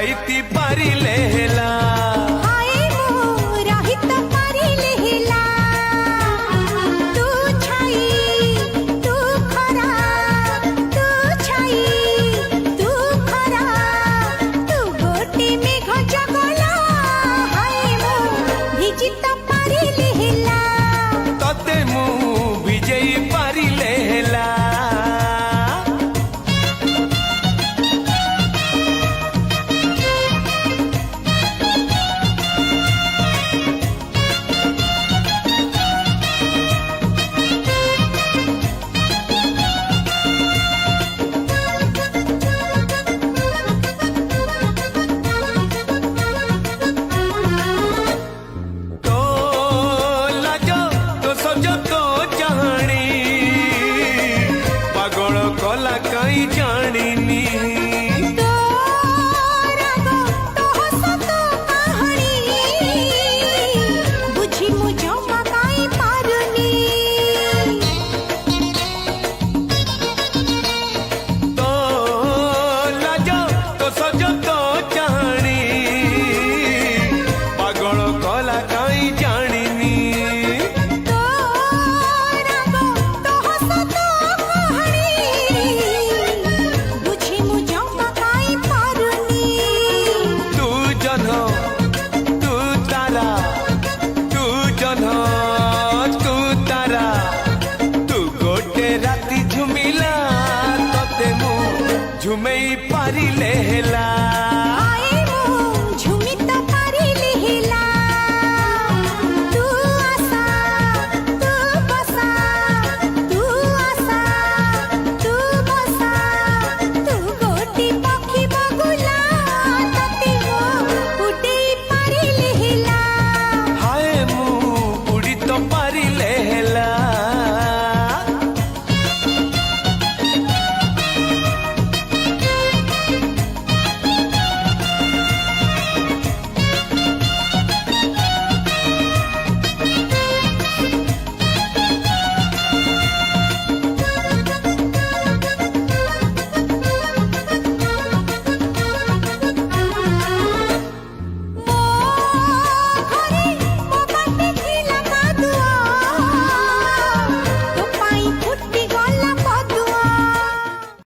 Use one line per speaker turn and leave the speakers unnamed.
राइती पारिले हेला
हाय मो रहित पारिले हेला तू छाई तू खरा तू छाई तू खरा तू गोटे मेघ जगला हाय मो भिजित पारिले हेला
तते मु विजयी पारिले हेला तो लाजो तो सजो तो चाहणी पागल कला कई जानिनी
तो राग तो हस तो कहानी बुझी मु जमा काई पारुनी
तो लाजो तो सजो तो चाहणी पागल कला कई जानिनी
तो राग तो हस तो कहानी बुझी मु जमा काई पारुनी
तू जन तू तारा तू जन तू तारा तू गोटे राती झुमिला तते मु झुमेई पारिले हेला